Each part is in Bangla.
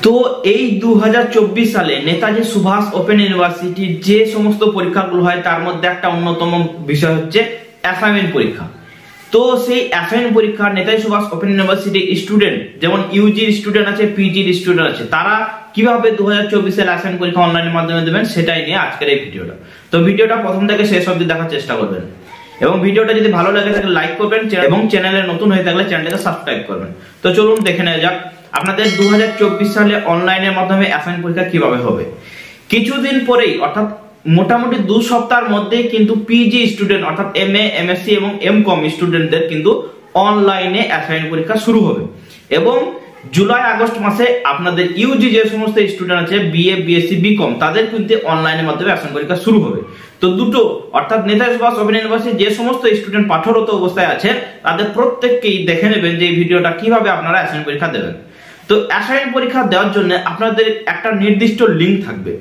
তো এই 2024 সালে নেতাজি সুভাষ ওপেন ইউনিভার্সিটির যে সমস্ত পরীক্ষাগুলো হয় তার মধ্যে একটা অন্যতম বিষয় হচ্ছে অ্যাসাইনমেন্ট পরীক্ষা। তো সেই অ্যাসাইনমেন্ট পরীক্ষা নেতাজি সুভাষ ওপেন ইউনিভার্সিটির স্টুডেন্ট, যেমন ইউজির স্টুডেন্ট আছে, পিজির স্টুডেন্ট আছে, তারা কিভাবে 2024 সালে অ্যাসাইনমেন্ট পরীক্ষা অনলাইনের মাধ্যমে দেবেন সেটাই নিয়ে আজকের এই ভিডিওটা। তো ভিডিওটা প্রথম থেকে শেষ অবধি দেখার চেষ্টা করবেন এবং ভিডিওটা যদি ভালো লাগে তাহলে লাইক করবেন এবং চ্যানেলে নতুন হয়ে থাকলে চ্যানেলটাকে সাবস্ক্রাইব করবেন। তো চলুন দেখে নেওয়া যাক আপনাদের 2024 সালে অনলাইনের মাধ্যমে অ্যাসাইনমেন্ট পরীক্ষা কিভাবে হবে। কিছুদিন পরেই অর্থাৎ মোটামুটি 2 সপ্তাহের মধ্যেই কিন্তু পিজি স্টুডেন্ট অর্থাৎ এমএ, এমএসসি এবং এমকম স্টুডেন্টদের কিন্তু অনলাইনে অ্যাসাইনমেন্ট পরীক্ষা শুরু হবে এবং জুলাই আগস্ট মাসে আপনাদের ইউজি যে সমস্ত স্টুডেন্ট আছে বিএ, বিএসসি, বিকম তাদের কিন্তু অনলাইনের মাধ্যমে অ্যাসাইনমেন্ট পরীক্ষা শুরু হবে। তো দুটো অর্থাৎ নেতাজি সুভাষ ওপেন ইউনিভার্সিটি যে সমস্ত স্টুডেন্ট পাঠরত অবস্থায় আছে তাদের প্রত্যেককেই দেখে নেবেন যে এই ভিডিওটা কিভাবে আপনারা অ্যাসাইনমেন্ট পরীক্ষা দেবেন। তো অ্যাসাইনমেন্ট পরীক্ষা দেওয়ার জন্য আপনাদের একটা নির্দিষ্ট লিঙ্ক থাকবে,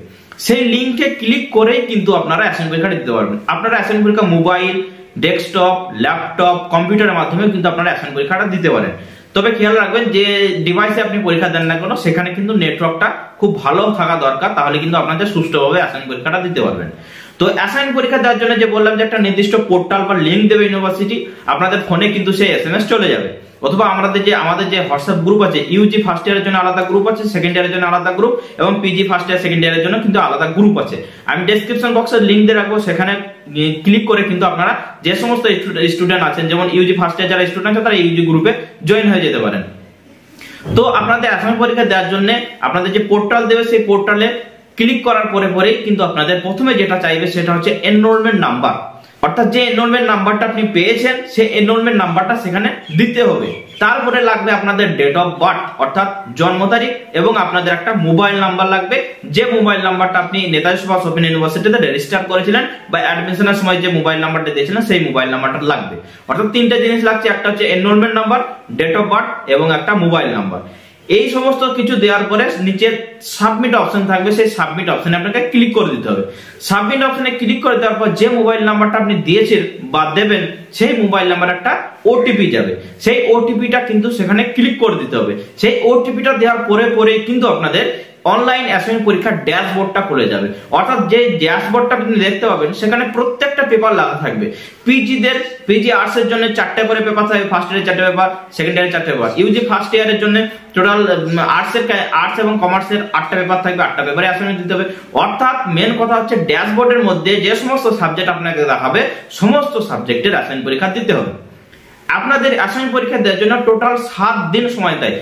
সেই লিঙ্কে ক্লিক করেই কিন্তু আপনারা অ্যাসাইনমেন্ট পরীক্ষা দিতে পারবেন। আপনারা অ্যাসাইনমেন্ট পরীক্ষা মোবাইল, ডেস্কটপ, ল্যাপটপ, কম্পিউটারের মাধ্যমে কিন্তু আপনারা অ্যাসাইনমেন্ট পরীক্ষাটা দিতে পারেন। তবে খেয়াল রাখবেন যে ডিভাইসে আপনি পরীক্ষা দেন না কেন সেখানে কিন্তু নেটওয়ার্কটা খুব ভালো থাকা দরকার, তাহলে কিন্তু আপনাদের সুষ্ঠুভাবে অ্যাসাইনমেন্ট পরীক্ষাটা দিতে পারবেন। তো অ্যাসাইনমেন্ট পরীক্ষা দেওয়ার জন্য যে বললাম যে একটা নির্দিষ্ট পোর্টাল বা লিঙ্ক দেবে ইউনিভার্সিটি, আপনাদের ফোনে কিন্তু সেই এসএমএস চলে যাবে, অথবা আমাদের যে হোয়াটসঅ্যাপ গ্রুপ আছে, ইউজি ফার্স্ট ইয়ারের জন্য আলাদা গ্রুপ আছে, সেকেন্ড ইয়ারের জন্য আলাদা গ্রুপ এবং পিজি ফার্স্ট ইয়ার সেকেন্ড ইয়ারের জন্য কিন্তু আলাদা গ্রুপ আছে। আমি ডেসক্রিপশন বক্সে লিংক দিয়ে রাখবো, সেখানে ক্লিক করে কিন্তু আপনারা যে সমস্ত স্টুডেন্ট আছেন, যেমন ইউজি ফার্স্ট ইয়ার যারা স্টুডেন্ট আছে তারা ইউজি গ্রুপে জয়েন হয়ে যেতে পারেন। তো আপনাদের অ্যাসাইনমেন্ট পরীক্ষা দেওয়ার জন্য আপনাদের যে পোর্টাল দেবে সেই পোর্টালে ক্লিক করার পরেই কিন্তু আপনাদের প্রথমে যেটা চাইবে সেটা হচ্ছে এনরোলমেন্ট নাম্বার, অর্থাৎ যে এনরোলমেন্ট নাম্বারটা আপনি পেয়েছেন সেই এনরোলমেন্ট নাম্বারটা সেখানে দিতে হবে। তারপরে লাগবে আপনাদের ডেট অফ বার্থ অর্থাৎ জন্ম তারিখ এবং আপনাদের একটা মোবাইল নাম্বার লাগবে, যে মোবাইল নাম্বারটা আপনি নেতাজি সুভাষ ওপেন ইউনিভার্সিটিতে রেজিস্টার করেছিলেন বা অ্যাডমিশনের সময় যে মোবাইল নাম্বারটা দিয়েছিলেন সেই মোবাইল নাম্বারটা লাগবে। অর্থাৎ 3টে জিনিস লাগছে, একটা হচ্ছে enrolment number, date of birth এবং একটা মোবাইল নাম্বার। এই সমস্ত কিছু দেওয়ার পরে নিচে সাবমিট অপশন থাকবে, সেই সাবমিট অপশনে আপনাকে ক্লিক করে দিতে হবে। সাবমিট অপশনে ক্লিক করে দেওয়ার পর যে মোবাইল নাম্বারটা আপনি দিয়েছেন বা দেবেন সেই মোবাইল নাম্বার একটা ওটিপি যাবে, সেই ওটিপিটা কিন্তু সেখানে ক্লিক করে দিতে হবে। সেই ওটিপিটা দেওয়ার পরে কিন্তু আপনাদের অনলাইন অ্যাসাইনমেন্ট পরীক্ষার ড্যাশবোর্ডটা খুলে যাবে। অর্থাৎ যে ড্যাশবোর্ডটা আপনি দেখতে পাবেন সেখানে প্রত্যেকটা পেপার লাগা থাকবে। পিজি আর্টস এর জন্য 4টে করে পেপার থাকবে, ফার্স্ট ইয়ারে 4টে পেপার, সেকেন্ড ইয়ারে 4টে পেপার। ইউজি ফার্স্ট ইয়ারের জন্য টোটাল আর্টস এবং কমার্সের 8টা পেপার থাকবে, 8টা পেপারে অ্যাসাইনমেন্ট দিতে হবে। অর্থাৎ মেন কথা হচ্ছে ড্যাশবোর্ডের মধ্যে যে সমস্ত সাবজেক্ট আপনাকে দেখাবে সমস্ত সাবজেক্টের অ্যাসাইনমেন্ট পরীক্ষা দিতে হবে। আপনাদের অ্যাসাইনমেন্ট পরীক্ষা দেওয়ার জন্য টোটাল 7 দিন সময় দেয়,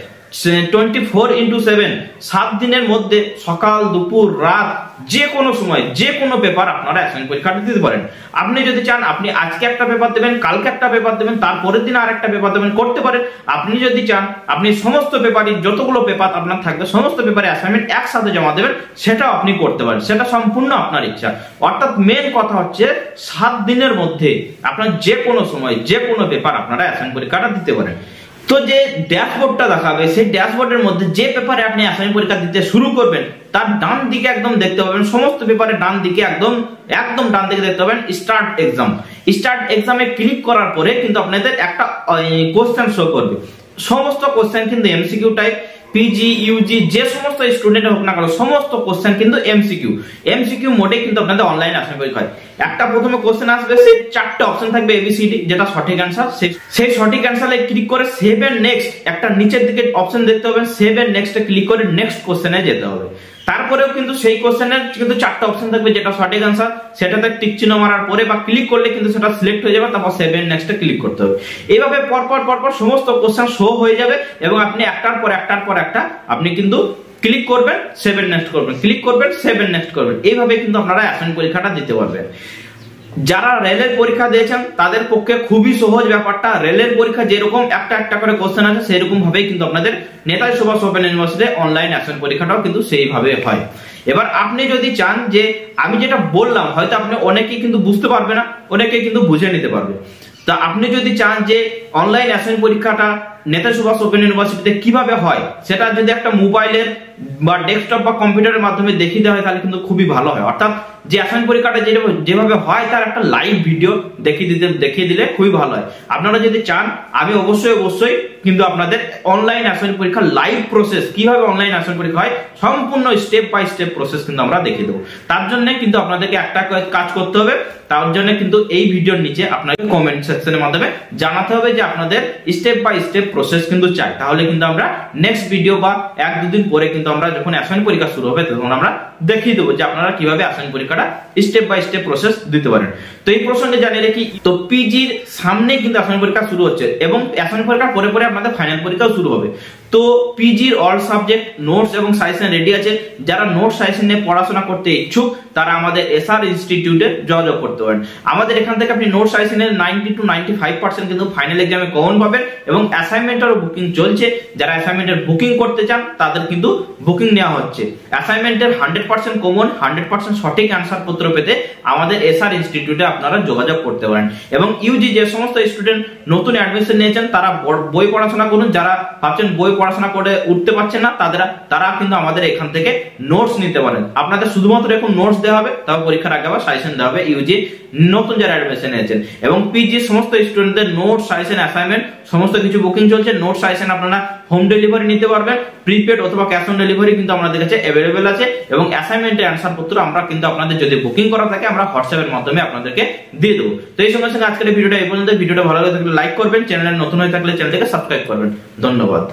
24x7 7 দিনের মধ্যে সকাল, দুপুর, রাত যে কোনো সময় যে কোনো পেপার আপনারা অ্যাসাইনমেন্ট পরীক্ষাটা দিতে পারেন। আপনি যদি চান আপনি আজকে একটা পেপার দেবেন, কালকে একটা পেপার দেবেন, তারপরের দিন আরেকটা পেপার দেবেন, করতে পারেন। আপনি যদি চান আপনি সমস্ত পেপারই যতগুলো পেপার আপনার থাকবে সমস্ত পেপারে অ্যাসাইনমেন্ট একসাথে জমা দেবেন, সেটাও আপনি করতে পারেন, সেটা সম্পূর্ণ আপনার ইচ্ছা। অর্থাৎ মেন কথা হচ্ছে 7 দিনের মধ্যে আপনার যে কোনো সময় যে কোনো পেপার আপনারা অ্যাসাইনমেন্ট পরীক্ষাটা দিতে পারেন। তো যে ড্যাশবোর্ডটা দেখাবে সেই ড্যাশবোর্ডের মধ্যে যে পেপারে আপনি অ্যাসাইনমেন্ট পরীক্ষা দিতে শুরু করবেন তার ডান দিকে একদম দেখতে পাবেন, সমস্ত পেপারের ডান দিকে একদম ডান দিকে দেখতে পাবেন স্টার্ট এক্সাম। স্টার্ট এক্সামে ক্লিক করার পরে কিন্তু আপনাদের একটা কোশ্চেন শো করবে। সমস্ত কোশ্চেন কিন্তু এমসিকিউ টাইপ, পিজি, ইউজি যে সমস্ত স্টুডেন্ট হোক না কেন সমস্ত কোশ্চেন কিন্তু এমসিকিউ মোডে কিন্তু আপনাদের অনলাইন অ্যাসাইনমেন্ট পরীক্ষা হয়। একটা প্রথমে কোশ্চেন আসবে, সেই 4টে অপশন থাকবে এবিসিডি, যেটা সঠিক অ্যান্সার। সেই সঠিক অ্যান্সারে ক্লিক করে সেভ এন্ড নেক্সট একটা নিচের দিকে অপশন দেখতে পাবেন, সেভ এন্ড নেক্সটে ক্লিক করে নেক্সট কোশ্চেনে যেতে হবে। তারপরেও কিন্তু সেই কোশ্চেনের কিন্তু 4টে অপশন থাকবে, যেটা সঠিক অ্যান্সার সেটাতে টিক চিহ্ন মারার পরে বা ক্লিক করলে কিন্তু সেটা সিলেক্ট হয়ে যাবে, তারপর সেভ এন্ড নেক্সটে ক্লিক করতে হবে। এইভাবে পরপর সমস্ত কোশ্চেন শো হয়ে যাবে এবং আপনি একটার পর একটা আপনি কিন্তু ক্লিক করবেন, সেভ এন্ড নেক্সট করবেন, ক্লিক করবেন, সেভ এন্ড নেক্সট করবেন। এইভাবে কিন্তু আপনারা অ্যাসাইনমেন্ট পরীক্ষাটা দিতে পারবেন। যারা রেলের পরীক্ষা দিয়েছেন তাদের পক্ষে খুবই সহজ ব্যাপারটা। রেলের পরীক্ষা যেরকম একটা করে কোশ্চেন আছে সেরকম ভাবেই কিন্তু আপনাদের Netaji Subhas open university online assignment পরীক্ষাটাও কিন্তু সেইভাবে হয়। এবার আপনি যদি চান যে আমি যেটা বললাম হয়তো আপনি অনেকেই কিন্তু বুঝতে পারবে না, অনেকেই কিন্তু বুঝে নিতে পারবে। তা আপনি যদি চান যে অনলাইন অ্যাসাইনমেন্ট পরীক্ষাটা নেতাজি সুভাষ ওপেন ইউনিভার্সিটিতে কিভাবে হয় সেটা যদি একটা মোবাইলের বা ডেস্কটপ বা কম্পিউটারের মাধ্যমে দেখিয়ে দেওয়া হয় তাহলে কিন্তু খুবই ভালো হয়। অর্থাৎ যে অ্যাসাইনমেন্ট পরীক্ষাটা যেভাবে হয় তার একটা লাইভ ভিডিও দেখিয়ে দিলে খুবই ভালো হয়। আপনারা যদি চান আমি অবশ্যই কিন্তু আপনাদের অনলাইন অ্যাসাইনমেন্ট পরীক্ষা লাইভ প্রসেস কিভাবে অনলাইন অ্যাসাইনমেন্ট পরীক্ষা হয় সম্পূর্ণ স্টেপ বাই স্টেপ প্রসেস কিন্তু আমরা দেখিয়ে দেবো। তার জন্য কিন্তু আপনাদেরকে একটা কাজ করতে হবে, তার জন্য কিন্তু এই ভিডিওর নিচে আপনাকে কমেন্ট সেকশনের মাধ্যমে জানাতে হবে যে আপনাদের স্টেপ বাই স্টেপ প্রসেস কিন্তু চাই। তাহলে কিন্তু আমরা নেক্সট ভিডিও বা 1-2 দিন পরে কিন্তু আমরা যখন অ্যাসাইনমেন্ট পরীক্ষা শুরু হবে তখন আমরা দেখিয়ে দেবো যে আপনারা কিভাবে অ্যাসাইনমেন্ট পরীক্ষাটা স্টেপ বাই স্টেপ প্রসেস দিতে পারেন। তো এই প্রসঙ্গে জানিয়ে রাখি, তো পিজির সামনে কিন্তু অ্যাসাইনমেন্ট পরীক্ষা শুরু হচ্ছে এবং অ্যাসাইনমেন্ট পরীক্ষার পরে আপনাদের ফাইনাল পরীক্ষাও শুরু হবে। তো পিজির অল সাবজেক্ট নোটস এবং সাজেশন রেডি আছে। যারা নোটস সাজেশন নিয়ে পড়াশোনা করতে ইচ্ছুক তারা আমাদের এসআর ইনস্টিটিউটে যোগাযোগ করতে পারেন। আমাদের এখান থেকে আপনি নোটস সাজেশনের 90 to 95% কিন্তু ফাইনাল এক্সামে কমন পাবেন এবং অ্যাসাইনমেন্টেরও বুকিং চলছে। যারা অ্যাসাইনমেন্টের বুকিং করতে চান তাদের কিন্তু বুকিং নেওয়া হচ্ছে। অ্যাসাইনমেন্টের 100% কমন 100% সঠিক অ্যান্সার পত্র পেতে আমাদের এসআর ইনস্টিটিউটে আপনারা যোগাযোগ করতে পারেন। এবং ইউজি যে সমস্ত স্টুডেন্ট নতুন অ্যাডমিশন নিয়েছেন তারা বই পড়াশোনা করুন। যারা ভাবছেন বই পড়াশোনা করে উঠতে পারছেন না তারা কিন্তু আমাদের এখান থেকে নোটস নিতে পারেন। আপনাদের শুধুমাত্র এখন নোটস দেওয়া হবে, তবে পরীক্ষার আগে আবার সাজেশন দেওয়া হবে ইউজি নতুন যারা অ্যাডমিশন নিয়েছেন। এবং পিজি সমস্ত স্টুডেন্টদের নোটস সাজেশন অ্যাসাইনমেন্ট সমস্ত কিছু বুকিং চলছে। নোটস সাজেশন আপনারা হোম ডেলিভারি নিতে পারবেন, প্রিপেড অথবা ক্যাশ অন ডেলিভারি কিন্তু আমাদের কাছে অ্যাভেলেবেল আছে। এবং অ্যাসাইনমেন্টের অ্যান্সার পত্র আমরা কিন্তু আপনাদের যদি বুকিং করা থাকে আমরা হোয়াটসঅ্যাপের মাধ্যমে আপনাদেরকে দিয়ে দেবো। তো এই সঙ্গে সঙ্গে আজকের ভিডিওটা এই পর্যন্ত। ভিডিওটা ভালো লাগে থাকলে লাইক করবেন, চ্যানেলে নতুন হয়ে থাকলে চ্যানেলটাকে সাবস্ক্রাইব করবেন। ধন্যবাদ।